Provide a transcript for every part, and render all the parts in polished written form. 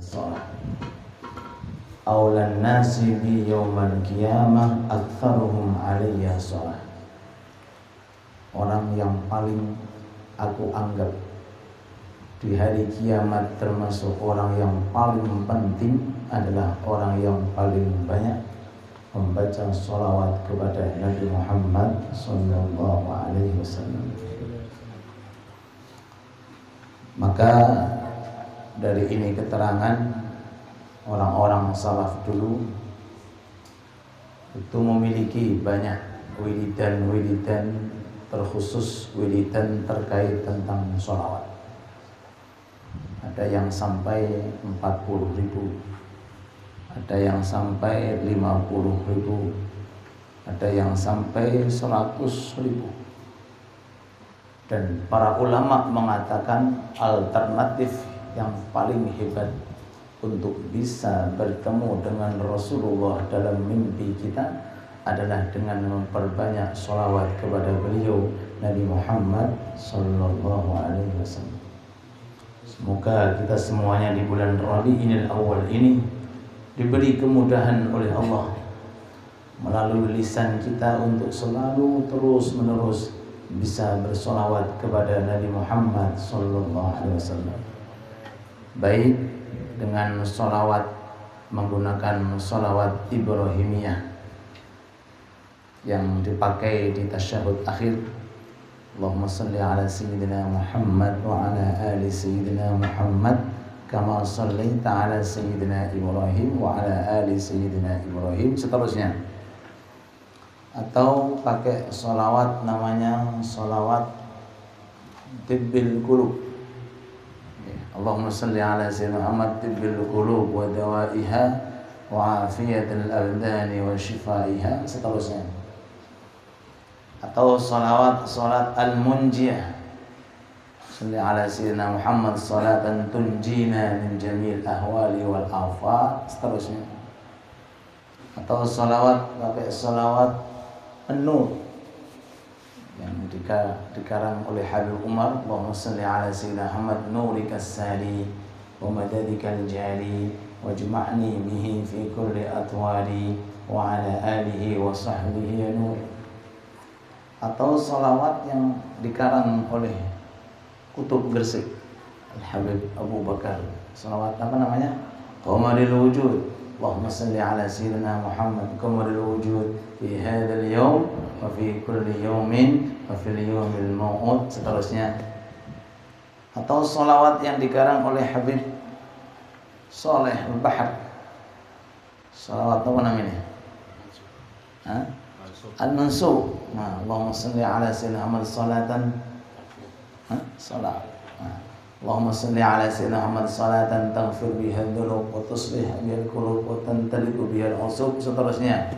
salat. Aulan nasi bi yaumal qiyamah aktsaruhum alayya salat. Orang yang paling aku anggap di hari kiamat termasuk orang yang paling penting adalah orang yang paling banyak membaca sholawat kepada Nabi Muhammad sallallahu alaihi wasallam. Maka dari ini keterangan orang-orang salaf dulu itu memiliki banyak wiridan-wiridan terkhusus, wiridan terkait tentang sholawat. Ada yang sampai 40.000, ada yang sampai 50.000, ada yang sampai 100.000. Dan para ulama mengatakan alternatif yang paling hebat untuk bisa bertemu dengan Rasulullah dalam mimpi kita adalah dengan memperbanyak sholawat kepada beliau Nabi Muhammad sallallahu alaihi wasallam. Semoga kita semuanya di bulan Rabiul Awal ini diberi kemudahan oleh Allah melalui lisan kita untuk selalu terus-menerus bisa bersolawat kepada Nabi Muhammad sallallahu alaihi wasallam. Baik dengan solawat menggunakan solawat Ibrahimiyah yang dipakai di tasyahud akhir, Allahumma salli ala sayyidina Muhammad wa ala ali sayyidina Muhammad kama sallaita ala sayyidina Ibrahim wa ala ali sayyidina Ibrahim, seterusnya. Atau pakai solawat namanya solawat tibbil qulub. Allahumma salli ala sayyidina Muhammad tibbil qulub wa dawaiha wa afiyatil abdani wa shifaiha, seterusnya. Atau salat al-munjiyah, salli ala sayyidina Muhammad salatan tunjina min jamil ahwali wal afat, seterusnya. Atau pakai salawat an-nur yang dikarang oleh Habib Umar, Allahumma salli ala sayyidina Muhammad nurikas sali wa madadikal jali wajma'ni bihi fi kulli atwari wa ala alihi wa sahbihi nur. Atau salawat yang dikarang oleh Kutub Gresik Al-Habib Abu Bakar, salawat apa namanya? Qamaril wujud, Allahumma salli ala sayyidina Muhammad qamaril wujud fi hadzal yawm wa fi kulli yawmin wa fil yawmil mau'ud, seterusnya. Atau salawat yang dikarang oleh Habib Saleh Al-Bahar, salawat apa namanya? Al-Mansur. Allahumma salli ala sayyidina Muhammad salatan salat. Allahumma salli ala sayyidina Muhammad salatan taghfir biha dzunub wa tuslih biha al-qulub wa tantaliqu biha al-usub, seterusnya.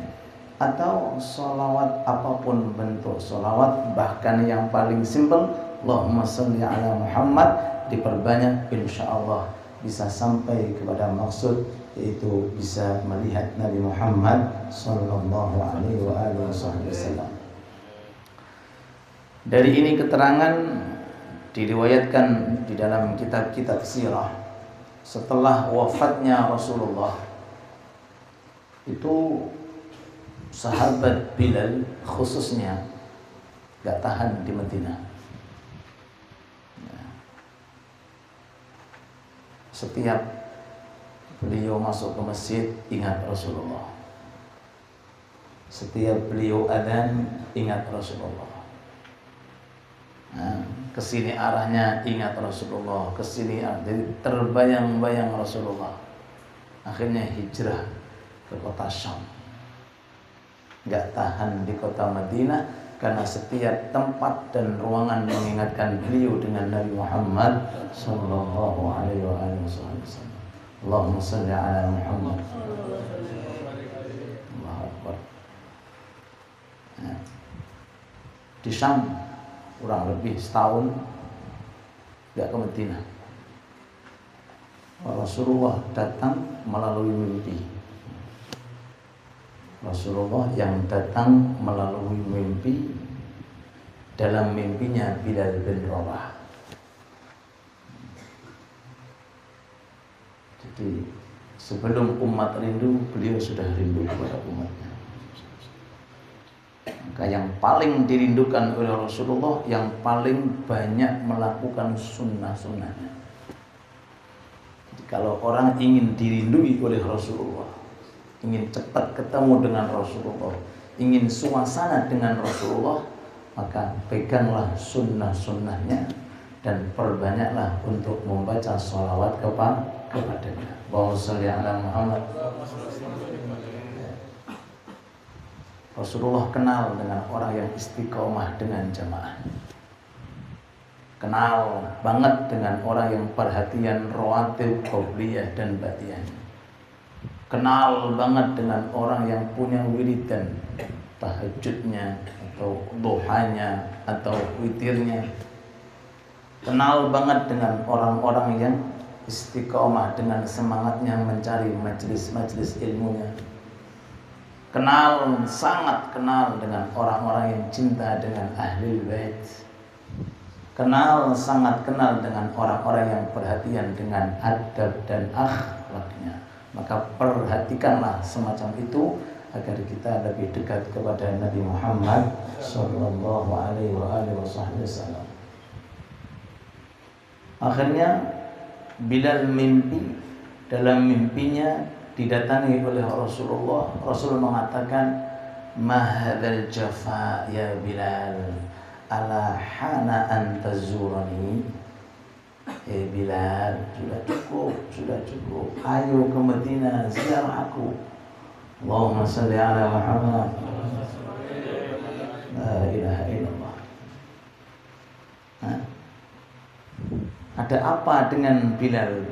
Atau salawat apapun bentuk salawat, bahkan yang paling simpel Allahumma salli ala Muhammad diperbanyak, insyaallah bisa sampai kepada maksud, yaitu bisa melihat Nabi Muhammad sallallahu alaihi wasallam. Dari ini keterangan diriwayatkan di dalam kitab-kitab sirah, setelah wafatnya Rasulullah itu sahabat Bilal khususnya gak tahan di Madinah. Setiap beliau masuk ke masjid ingat Rasulullah. Setiap beliau adzan ingat Rasulullah. Kesini arahnya ingat Rasulullah, kesini jadi terbayang-bayang Rasulullah. Akhirnya hijrah ke kota Syam. Gak tahan di kota Madinah karena setiap tempat dan ruangan mengingatkan beliau dengan Nabi Muhammad sallallahu alaihi wasallam. Allahumma salli ala Muhammad. Allahu Akbar. Di Syam kurang lebih setahun tidak ke Madinah. Rasulullah datang melalui mimpi. Rasulullah yang datang melalui mimpi, dalam mimpinya Bilal bin Rabah. Jadi sebelum umat rindu, beliau sudah rindu kepada umatnya. Maka yang paling dirindukan oleh Rasulullah, yang paling banyak melakukan sunnah-sunnahnya. Jadi kalau orang ingin dirindui oleh Rasulullah, ingin cepat ketemu dengan Rasulullah, ingin suasana dengan Rasulullah, maka peganglah sunnah-sunnahnya dan perbanyaklah untuk membaca sholawat kepadanya. Allahumma sholli ala Muhammad. Rasulullah kenal dengan orang yang istiqomah dengan jamaah. Kenal banget dengan orang yang perhatian rawatib, qobliyah dan batiyah. Kenal banget dengan orang yang punya wiridan, tahajudnya atau duhanya atau witirnya. Kenal banget dengan orang-orang yang istiqomah dengan semangatnya mencari majelis-majelis ilmunya. Sangat kenal dengan orang-orang yang cinta dengan ahli bait. Sangat kenal dengan orang-orang yang perhatian dengan adab dan akhlaknya. Maka perhatikanlah semacam itu agar kita lebih dekat kepada Nabi Muhammad sallallahu alaihi wasallam. Akhirnya Bilal mimpi, dalam mimpinya didatangi oleh Rasulullah. Rasul mengatakan, "Ma hadzal jafa ya Bilal, ala hana an tazurani." Bilal, sudah cukup. Ayo ke Madinah, ziarah aku. Allahumma shalli ala Muhammad. La ilaha illallah. Ada apa dengan Bilal?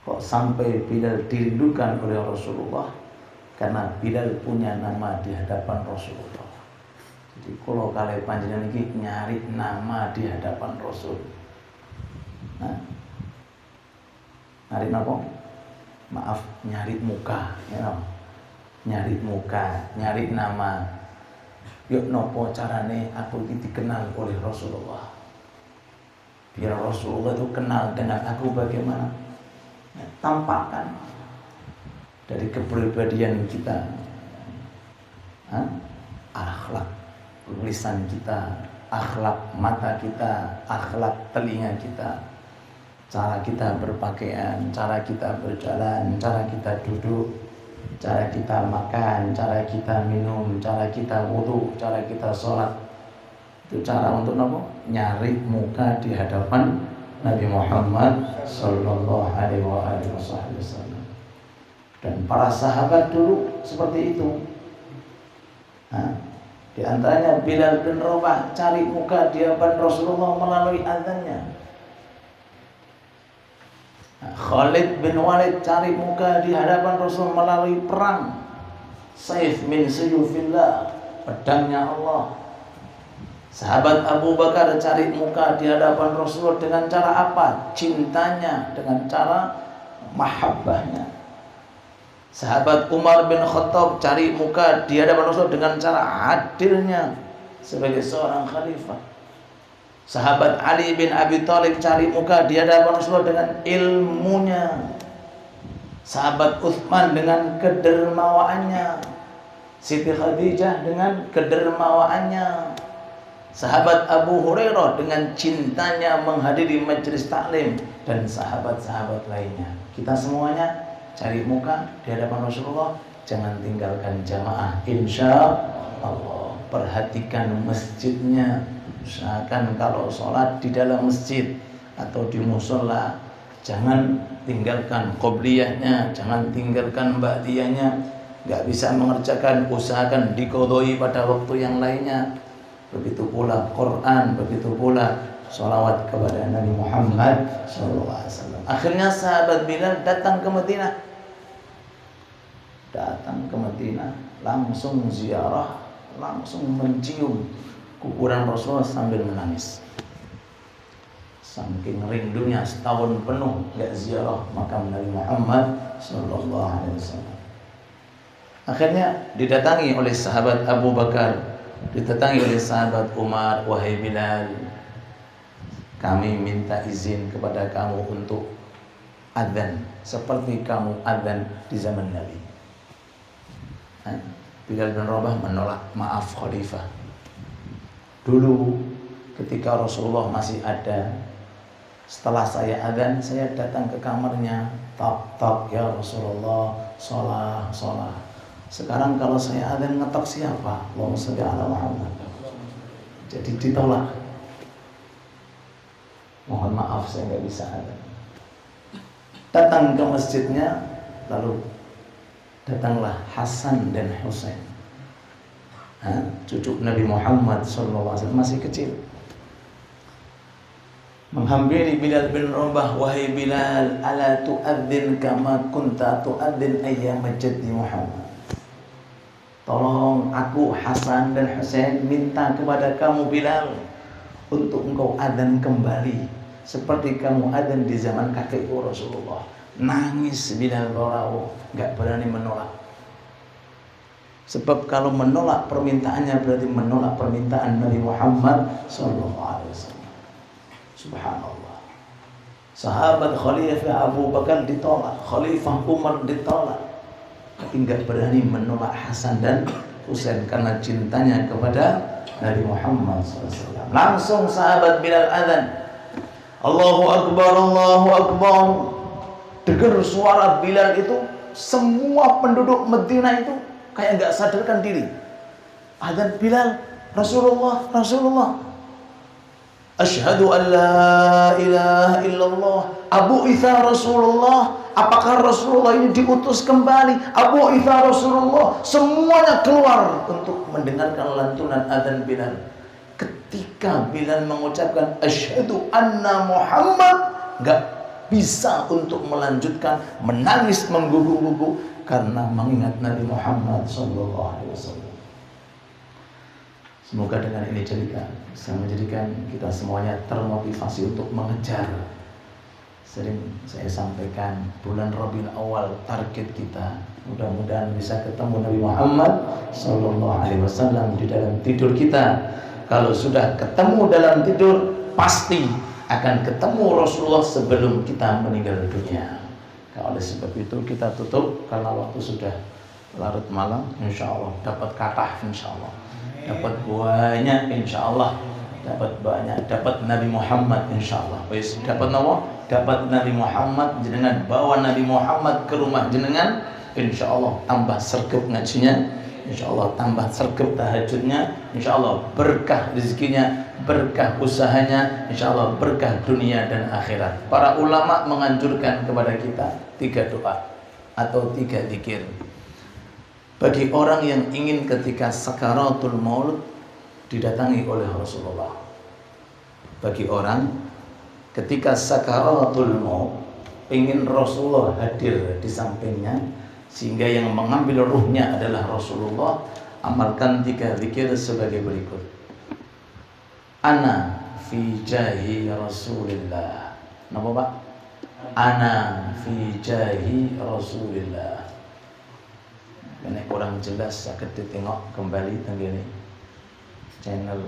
Kok sampai Bilal dirindukan oleh Rasulullah? Karena Bilal punya nama di hadapan Rasulullah. Jadi kalau kalian panjenengan ini nyari nama di hadapan Rasul, nyari apa? Maaf, nyari muka, nyari muka, nyari nama. Yuk nopo carane aku dikenal oleh Rasulullah. Biar Rasulullah itu kenal dengan aku bagaimana. Tampakkan dari kepribadian kita, akhlak lisan kita, akhlak mata kita, akhlak telinga kita, cara kita berpakaian, cara kita berjalan, cara kita duduk, cara kita makan, cara kita minum, cara kita wudu, cara kita sholat. Itu cara untuk apa? Nyari muka di hadapan Nabi Muhammad sallallahu alaihi wasallam. Dan para sahabat dulu seperti itu. Di antaranya Bilal bin Rabah cari muka di hadapan Rasulullah melalui azannya. Khalid bin Walid cari muka di hadapan Rasul melalui perang. Saif min suyufillah, pedangnya Allah. Sahabat Abu Bakar cari muka di hadapan Rasulullah dengan cara apa? Cintanya, dengan cara mahabbahnya. Sahabat Umar bin Khattab cari muka di hadapan Rasulullah dengan cara adilnya sebagai seorang khalifah. Sahabat Ali bin Abi Thalib cari muka di hadapan Rasulullah dengan ilmunya. Sahabat Utsman dengan kedermawaannya. Siti Khadijah dengan kedermawaannya. Sahabat Abu Hurairah dengan cintanya menghadiri majelis taklim, dan sahabat-sahabat lainnya. Kita semuanya cari muka di hadapan Rasulullah. Jangan tinggalkan jamaah, insya Allah. Perhatikan masjidnya. Usahakan kalau sholat di dalam masjid atau di musola, jangan tinggalkan qobliyahnya, jangan tinggalkan ba'diyahnya. Gak bisa mengerjakan, usahakan diqodoi pada waktu yang lainnya. Begitu pula Quran, begitu pula sholawat kepada Nabi Muhammad SAW. Akhirnya sahabat Bilal datang ke Madinah. Langsung ziarah, langsung mencium kuburan Rasulullah sambil menangis. Saking rindunya setahun penuh gak ziarah makam Nabi Muhammad SAW. Akhirnya didatangi oleh sahabat Abu Bakar, didatangi oleh sahabat Umar. Wahai Bilal, kami minta izin kepada kamu untuk adzan seperti kamu adzan di zaman Nabi. Bilal bin Rabah menolak, maaf khalifah. Dulu ketika Rasulullah masih ada, setelah saya adzan, saya datang ke kamarnya, tok ya Rasulullah, sholat. Sekarang kalau saya adzan ngetok siapa? Allahumma sholli ala Muhammad. Jadi ditolak. Mohon maaf saya nggak bisa adzan. Datang ke masjidnya, lalu datanglah Hasan dan Husain, cucu Nabi Muhammad SAW, masih kecil, menghampiri Bilal bin Rabah. Wahai Bilal, ala tu'adzin kama kunta tu'adzin ayyam jaddi Muhammad. Tolong aku, Hasan dan Husain, minta kepada kamu Bilal untuk engkau adzan kembali seperti kamu adzan di zaman kakekku Rasulullah. Nangis Bilal Rawo, nggak berani menolak. Sebab kalau menolak permintaannya berarti menolak permintaan Nabi Muhammad SAW. Subhanallah. Sahabat Khalifah Abu Bakar ditolak, Khalifah Umar ditolak, tapi nggak berani menolak Hasan dan Husain karena cintanya kepada Nabi Muhammad SAW. Langsung sahabat Bilal adzan, Allahu Akbar, Allahu Akbar. Dengar suara Bilal itu, semua penduduk Madinah itu kayak nggak sadarkan diri. Adzan Bilal, Rasulullah, Rasulullah. Asyhadu an la ilaha illallah. Abu Itha Rasulullah. Apakah Rasulullah ini diutus kembali? Abu Itha Rasulullah. Semuanya keluar untuk mendengarkan lantunan adzan Bilal. Ketika Bilal mengucapkan asyhadu anna Muhammad, nggak bisa untuk melanjutkan, menangis menggugu-gugu karena mengingat Nabi Muhammad SAW. Semoga dengan ini bisa menjadikan kita semuanya termotivasi untuk mengejar. Sering saya sampaikan, bulan Rabiul Awal target kita mudah-mudahan bisa ketemu Nabi Muhammad SAW di dalam tidur kita. Kalau sudah ketemu dalam tidur, pasti akan ketemu Rasulullah sebelum kita meninggal dunia. Oleh sebab itu kita tutup karena waktu sudah larut malam. Insya Allah dapat kathah, insya Allah dapat banyak, insya Allah dapat banyak, dapat Nabi Muhammad, insya Allah. Dapat nama, dapat Nabi Muhammad, jenengan bawa Nabi Muhammad ke rumah jenengan, insya Allah tambah sergap ngajinya, insya Allah tambah sergap tahajudnya, insya Allah berkah rezekinya, berkah usahanya, insya Allah berkah dunia dan akhirat. Para ulama menganjurkan kepada kita 3 doa atau 3 zikir bagi orang yang ingin ketika sakaratul maut didatangi oleh Rasulullah. Bagi orang ketika sakaratul maut ingin Rasulullah hadir di sampingnya, sehingga yang mengambil ruhnya adalah Rasulullah, amalkan 3 zikir sebagai berikut. Ana fi jahi Rasulillah. Napa Pak? Ana fi jahi Rasulillah. Ini kurang jelas, sakit ditengok kembali tenggini channel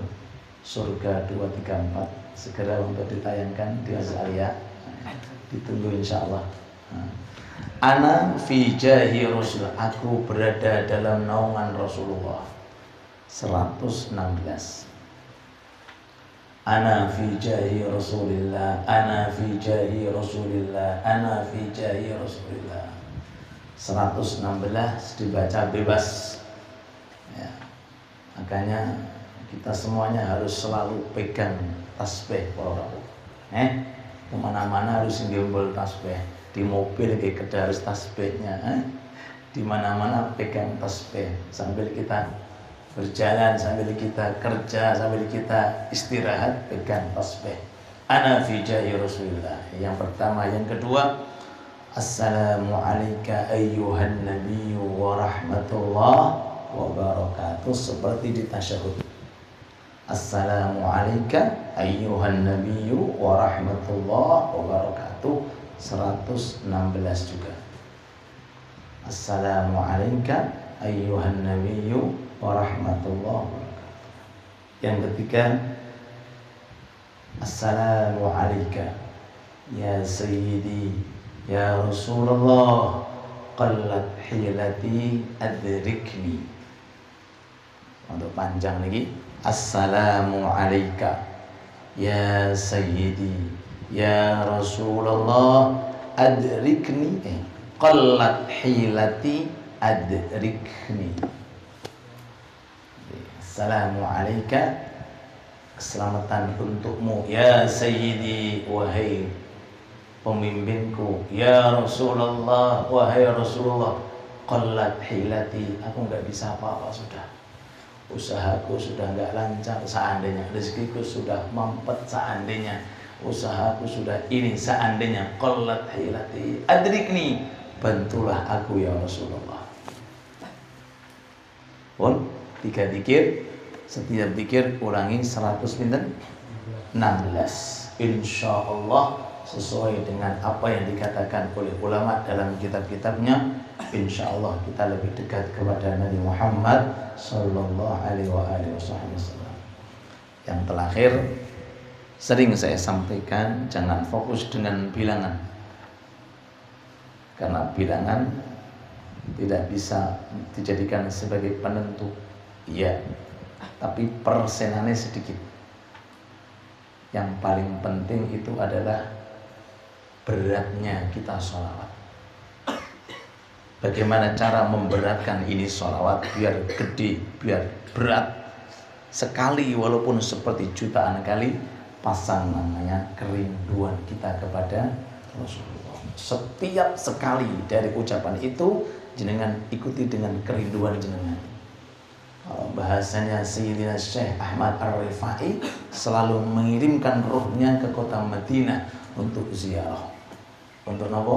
Surga 234 segera untuk ditayangkan di Azaliyah. Ditunggu insya Allah. Ana fi jahi Rasulullah, aku berada dalam naungan Rasulullah. 116. Ana fi jahi Rasulillah, ana fi jahi Rasulillah, ana fi jahi Rasulillah. 116 dibaca bebas ya. Makanya kita semuanya harus selalu pegang tasbih kemana-mana harus ngimbul tasbih. Di mobil kita harus tasbihnya di mana-mana pegang tasbih sambil kita berjalan, sambil kita kerja, sambil kita istirahat pegang tasbih. Ana fi jahi Rasulillah. Yang pertama. Yang kedua, Assalamu alayka ayyuhan nabiyyu wa rahmatullah wa barakatuh, seperti di tasyahud. Assalamu alayka ayyuhan nabiyyu wa rahmatullah wa barakatuh. 116 juga. Assalamu alayka ayyuhan nabiyyu wa rahmatullah wa barakatuh. Yang ketiga, Assalamu alayka ya sayyidi Ya Rasulullah, qallat hilati adrikni. Untuk panjang lagi, assalamu alayka ya sayyidi ya Rasulullah adrikni, qallat hilati adrikni. Assalamu alayka, keselamatan untukmu ya sayyidi, wahai pemimpinku, ya Rasulullah, wahai Rasulullah, qallat hilati, aku enggak bisa apa-apa sudah. Usahaku sudah enggak lancar, seandainya rezekiku sudah mampet, seandainya usahaku sudah ini, seandainya qallat hilati adrikni, bantulah aku ya Rasulullah. Pun 3 zikir, setiap zikir ulangi 100 pinten 16. Insyaallah sesuai dengan apa yang dikatakan oleh ulama dalam kitab-kitabnya, insyaallah kita lebih dekat kepada Nabi Muhammad sallallahu alaihi wasallam. Yang terakhir, sering saya sampaikan, jangan fokus dengan bilangan, karena bilangan tidak bisa dijadikan sebagai penentu, ya, tapi persenannya sedikit. Yang paling penting itu adalah beratnya kita sholawat. Bagaimana cara memberatkan ini sholawat biar gede, biar berat sekali, walaupun seperti jutaan kali, pasang namanya kerinduan kita kepada Rasulullah. Setiap sekali dari ucapan itu jenengan ikuti dengan kerinduan jenengan. Bahasanya Sayyidina Syekh Ahmad Ar-Rifai selalu mengirimkan ruhnya ke kota Madinah untuk ziarah. Untuk apa?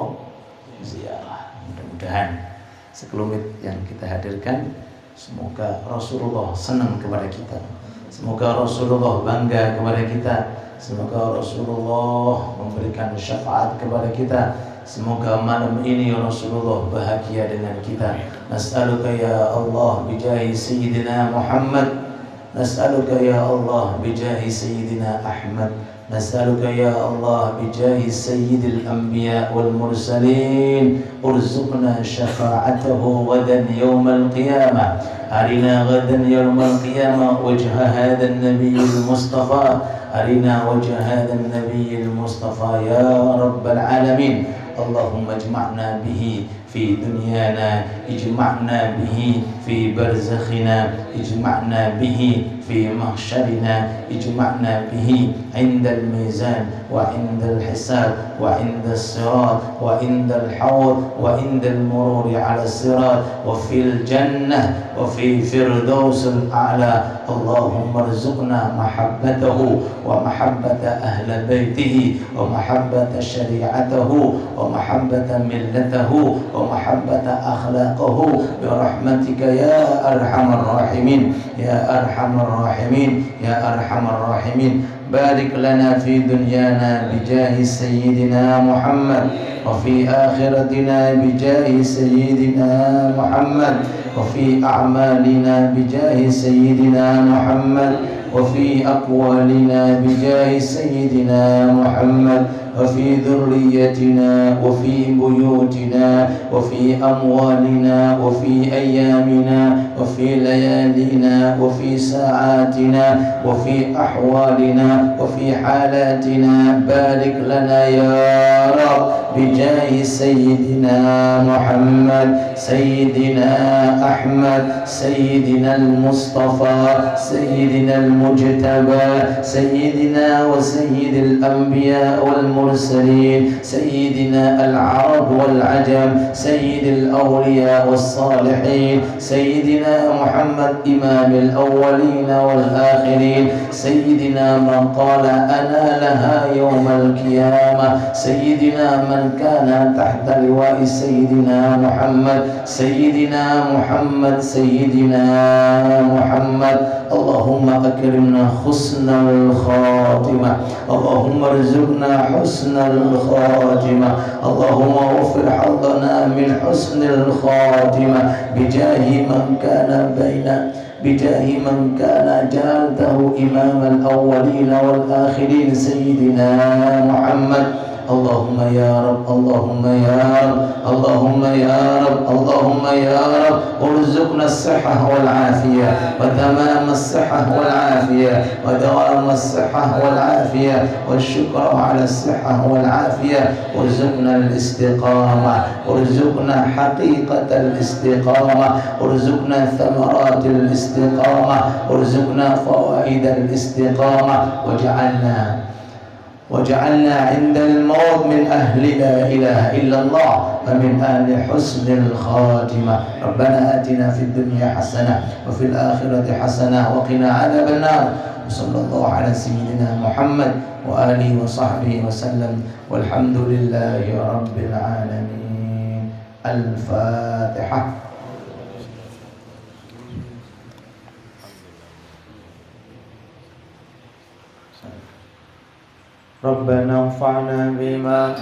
Ziarah. Mudah-mudahan sekelumit yang kita hadirkan, semoga Rasulullah senang kepada kita, semoga Rasulullah bangga kepada kita, semoga Rasulullah memberikan syafaat kepada kita, semoga malam ini Rasulullah bahagia dengan kita. Nas'aluka ya Allah bijahi Sayyidina Muhammad, nas'aluka ya Allah bijahi Sayyidina Ahmad, nas'aluka ya Allah bijahi Sayyidil Anbiya wal Mursalin, urzuqna syafa'atahu ghadan yawmal qiyamah, arina ghadan yawmal qiyamah wajha hadhan nabiyyil mustafa, arina wajha hadhan nabiyyil mustafa ya rabbal alamin. Allahumma ijma'na bihi fi dunyana, ijma'na bihi fi barzakhina, ijma'na bihi fi mahsyarina, ijma'na bihi indal mizan wa indal hisab wa indal sirat wa indal hawd wa indal mururi ala sirat wa fil jannah wa fi firdausil a'la. Allahumma rzuqna mahabbatahu wa mahabbata ahla baitihi wa mahabbata syari'atahu wa mahabbata millatahu wa mahabbata akhlaqahu bi rahmatika ya arhamar rahimin ya arhamar rahimin ya arhamar rahimin. Barik lana fi dunyana bijahi sayyidina Muhammad wa fi akhiratina bijahi sayyidina Muhammad wa fi a'malina bijahi sayyidina Muhammad wa fi aqwalina bijahi sayyidina Muhammad wa fi dhurriyyatina wa fi buyutina wa fi amwalina wa fi ayyamina wa fi layalina wa fi sa'atina wa fi ahwalina wa fi halatina. Barik lana ya Rabb bijahi sayyidina Muhammad, sayyidina Ahmad, sayyidina al-Mustafa, sayyidina al-Mujtaba, sayyidina wa sayyidil anbiya wal mursalin, sayyidina al-Arab wal Ajam, sayyidil awliya was salihin, sayyidina Muhammad imamil awwalin wal akhirin, sayyidina man qala ana laha yawmal qiyamah, sayyidina man كان تحت لواء سيدنا محمد, سيدنا محمد, سيدنا محمد. اللهم أكرمنا حسن الخاتمة, اللهم ارزقنا حسن الخاتمة, اللهم اغفر حظنا من حسن الخاتمة بجاه من كان بجاه من كان جعلته إمام الأولين والآخرين سيدنا محمد. اللهم يا رب اللهم يا رب اللهم يا رب اللهم يا رب ارزقنا الصحة والعافية وتمام الصحة والعافية ودوام الصحة والعافية والشكر على الصحة والعافية ارزقنا الاستقامة ارزقنا حقيقة الاستقامة ارزقنا ثمرات الاستقامة ارزقنا فوائد الاستقامة وجعلنا عند الموت من أهل لا إله إلا الله ومن أهل حسن الخاتمة ربنا آتنا في الدنيا حسنة وفي الآخرة حسنة وقنا عذاب النار وصلى الله على سيدنا محمد وآله وصحبه وسلم والحمد لله رب العالمين. الفاتحة. ربنا انفعنا بما